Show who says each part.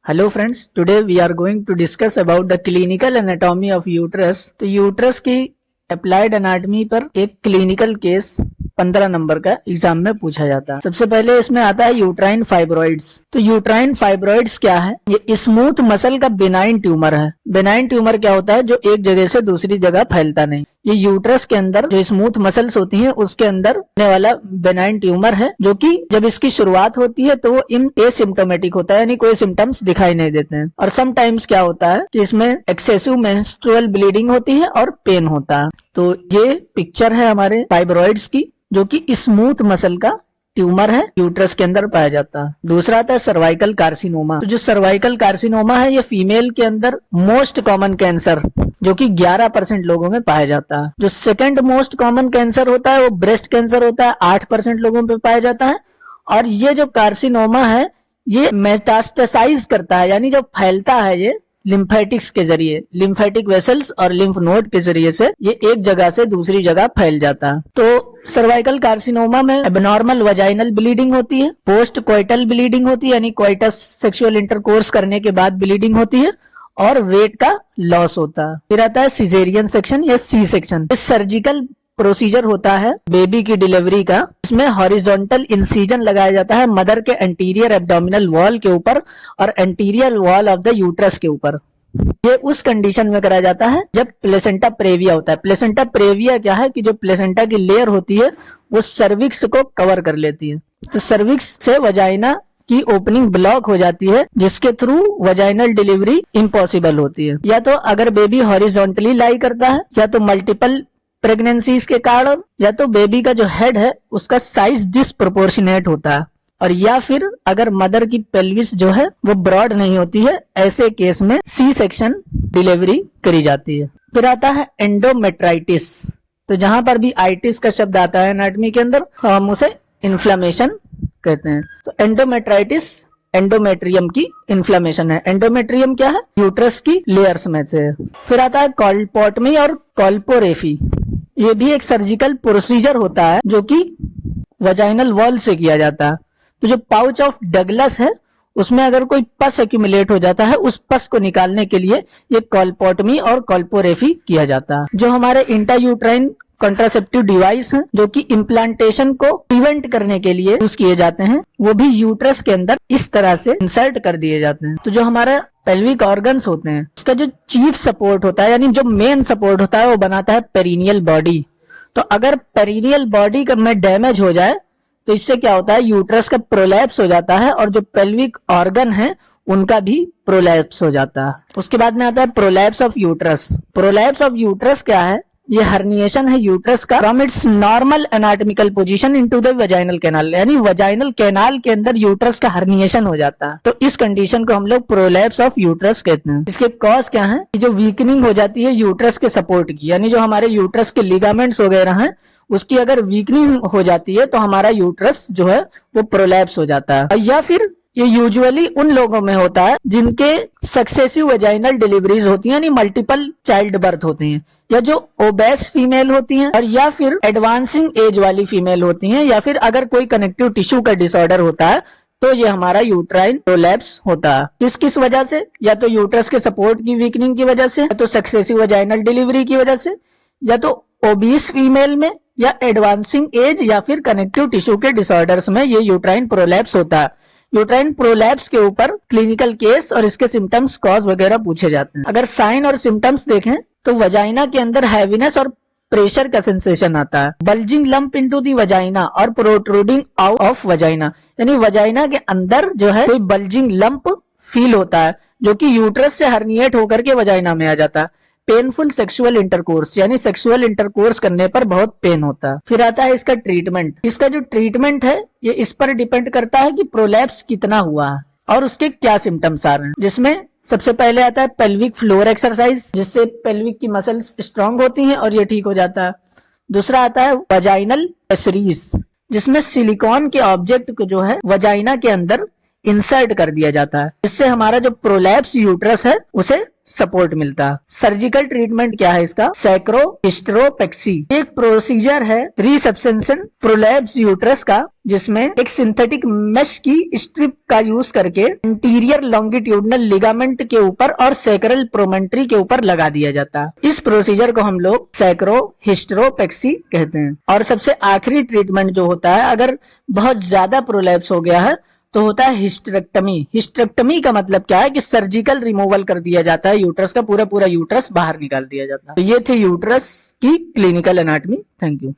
Speaker 1: Hello friends, today we are going to discuss about the clinical anatomy of uterus। तो uterus की applied anatomy पर एक clinical case 15 number का exam में पूछा जाता है। सबसे पहले इसमें आता है यूट्राइन फाइब्रॉइड्स। तो यूट्राइन फाइब्रॉइड्स क्या है? ये स्मूथ मसल का बेनाइन ट्यूमर है। बेनाइन ट्यूमर क्या होता है? जो एक जगह से दूसरी जगह फैलता नहीं। ये यूट्रस के अंदर जो स्मूथ मसल्स होती हैं उसके अंदर होने वाला बेनाइन ट्यूमर है, जो कि जब इसकी शुरुआत होती है तो वो एसिम्प्टोमेटिक होता है, यानी कोई सिम्टम्स दिखाई नहीं देते हैं। और समटाइम्स क्या होता है कि इसमें एक्सेसिव मेंस्ट्रुअल ब्लीडिंग होती है और पेन होता है। तो ये पिक्चर है हमारे फाइब्रॉइड्स की, जो कि स्मूथ मसल का ट्यूमर है, यूट्रस के अंदर पाया जाता है। दूसरा आता है सर्वाइकल कार्सिनोमा। तो जो सर्वाइकल कार्सिनोमा है ये फीमेल के अंदर मोस्ट कॉमन कैंसर, जो कि 11% लोगों में पाया जाता है। जो सेकंड मोस्ट कॉमन कैंसर होता है वो ब्रेस्ट कैंसर होता है, 8% लोगों में पाया जाता है। और ये जो कार्सिनोमा है ये मेटास्टेसाइज करता है, यानी जब फैलता है ये लिम्फेटिक्स के जरिए, लिम्फेटिक वेसल्स और लिम्फ नोड के जरिए से ये एक जगह से दूसरी जगह फैल जाता है। तो सर्वाइकल कार्सिनोमा में एबनॉर्मल वजाइनल ब्लीडिंग होती है, पोस्ट कोइटल ब्लीडिंग होती है, यानी कोइटस सेक्सुअल इंटरकोर्स करने के बाद ब्लीडिंग होती है, और वेट का लॉस होता है। फिर आता है सिजेरियन सेक्शन या सी सेक्शन। इस सर्जिकल प्रोसीजर होता है बेबी की डिलीवरी का। इसमें हॉरिजॉन्टल इंसिजन लगाया जाता है मदर के एंटीरियर एब्डोमिनल वॉल के ऊपर और anterior wall of the uterus के ऊपर। ये उस कंडीशन में कराया जाता है जब प्लेसेंटा प्रेविया होता है। प्लेसेंटा प्रेविया क्या है कि जो प्लेसेंटा की लेयर होती है वो सर्विक्स को कवर कर लेती है। तो सर्विक्स से वजाइना की ओपनिंग ब्लॉक हो जाती है, जिसके थ्रू वजाइनल डिलीवरी इम्पॉसिबल होती है। या तो अगर बेबी हॉरिजॉन्टली लाई करता है, या तो मल्टीपल प्रेगनेंसीज के कारण, या तो बेबी का जो हेड है उसका साइज डिसप्रोपोर्शनेट होता है, और या फिर अगर मदर की पेल्विस जो है वो ब्रॉड नहीं होती है, ऐसे केस में सी सेक्शन डिलीवरी करी जाती है। फिर आता है एंडोमेट्राइटिस। तो जहां पर भी आइटिस का शब्द आता है एनाटॉमी के अंदर, हम उसे इन्फ्लेमेशन कहते हैं। तो एंडोमेट्राइटिस एंडोमेट्रियम की इन्फ्लेमेशन है। एंडोमेट्रियम क्या है? यूट्रस की लेयर्स में से। फिर आता है कॉल्पोटमी और कॉल्पोरेफी। ये भी एक सर्जिकल प्रोसीजर होता है जो कि वजाइनल वॉल से किया जाता है। तो जो पाउच ऑफ डगलस है उसमें अगर कोई पस एक्यूमुलेट हो जाता है, उस पस को निकालने के लिए ये कॉल्पोटमी और कॉल्पोरेफी किया जाता है। जो हमारे इंट्रायूट्राइन कॉन्ट्रासेप्टिव डिवाइस हैं, जो कि इम्प्लांटेशन को प्रिवेंट करने के लिए यूज किए जाते हैं, वो भी यूट्रस के अंदर इस तरह से इंसर्ट कर दिए जाते हैं। तो जो हमारा पेल्विक ऑर्गन्स होते हैं उसका जो चीफ सपोर्ट होता है, यानी जो मेन सपोर्ट होता है, वो बनाता है पेरिनियल बॉडी। तो अगर पेरिनियल बॉडी में डैमेज हो जाए तो इससे क्या होता है? यूट्रस का प्रोलैप्स हो जाता है, और जो पेल्विक ऑर्गन है उनका भी प्रोलैप्स हो जाता है। उसके बाद में आता है prolapse of uterus. Prolapse of uterus क्या है? ये हर्निएशन है यूट्रस का from its normal anatomical position into the vaginal canal, यानी वजाइनल कैनाल के अंदर यूट्रस का हर्निएशन हो जाता है। तो इस कंडीशन को हम लोग प्रोलैप्स ऑफ यूट्रस कहते हैं। इसके कॉज क्या है? जो वीकनिंग हो जाती है यूट्रस के सपोर्ट की, यानी जो हमारे यूट्रस के लिगामेंट्स वगैरह हैं उसकी अगर वीकनिंग हो जाती है तो हमारा यूट्रस जो है वो प्रोलैप्स हो जाता है। या फिर ये यूजुअली उन लोगों में होता है जिनके सक्सेसिव वेजाइनल डिलीवरीज होती हैं, यानी मल्टीपल चाइल्ड बर्थ होती हैं, या जो ओबेस फीमेल होती हैं, और या फिर एडवांसिंग एज वाली फीमेल होती हैं, या फिर अगर कोई कनेक्टिव टिश्यू का डिसऑर्डर होता है तो ये हमारा यूट्राइन प्रोलैप्स होता है। किस वजह से? या तो यूट्रस के सपोर्ट की वीकनिंग की वजह से, या तो सक्सेसिव वेजाइनल डिलीवरी की वजह से, या तो ओबीस फीमेल में, या एडवांसिंग एज, या फिर कनेक्टिव टिश्यू के डिसऑर्डर्स में ये यूट्राइन प्रोलैप्स होता है। यूट्राइन प्रोलैप्स के ऊपर क्लिनिकल केस और इसके सिम्टम्स, कॉज वगैरह पूछे जाते हैं। अगर साइन और सिम्टम्स देखें तो वजाइना के अंदर हैवीनेस और प्रेशर का सेंसेशन आता है, bulging lump into the vagina और प्रोट्रूडिंग आउट ऑफ वजाइना, यानी वजाइना के अंदर जो है कोई बल्जिंग लंप फील होता है, जो कि यूट्रस से हर्निएट होकर के वजाइना में आ जाता है। पेनफुल सेक्सुअल इंटरकोर्स, यानी सेक्सुअल इंटरकोर्स करने पर बहुत पेन होता है। फिर आता है इसका ट्रीटमेंट। इसका जो ट्रीटमेंट है ये इस पर डिपेंड करता है कि प्रोलैप्स कितना हुआ है और उसके क्या सिम्टम्स आ रहे हैं, जिसमें सबसे पहले आता है पेल्विक फ्लोर एक्सरसाइज, जिससे पेल्विक की मसल्स स्ट्रांग होती हैं और ये ठीक हो जाता है। दूसरा आता है वजाइनल एसरीज, जिसमें सिलिकॉन के ऑब्जेक्ट को जो है वजाइना के अंदर इंसर्ट कर दिया जाता है, जिससे हमारा जो प्रोलैप्स यूट्रस है उसे सपोर्ट मिलता है। सर्जिकल ट्रीटमेंट क्या है इसका? सैक्रो हिस्टेरोपेक्सी एक प्रोसीजर है रिसब्सटेंशन प्रोलैप्स यूट्रस का, जिसमें एक सिंथेटिक मेश की स्ट्रिप का यूज करके एंटीरियर लॉन्गिट्यूडनल लिगामेंट के ऊपर और सैक्रल प्रोमेंट्री के ऊपर लगा दिया जाता है। इस प्रोसीजर को हम लोग सैक्रो हिस्टेरोपेक्सी कहते हैं। और सबसे आखिरी ट्रीटमेंट जो होता है, अगर बहुत ज्यादा प्रोलैप्स हो गया है तो होता है हिस्टेरेक्टमी। हिस्टेरेक्टमी का मतलब क्या है कि सर्जिकल रिमूवल कर दिया जाता है यूट्रस का, पूरा पूरा यूट्रस बाहर निकाल दिया जाता है। तो ये थे यूट्रस की क्लिनिकल एनाटॉमी। Thank you.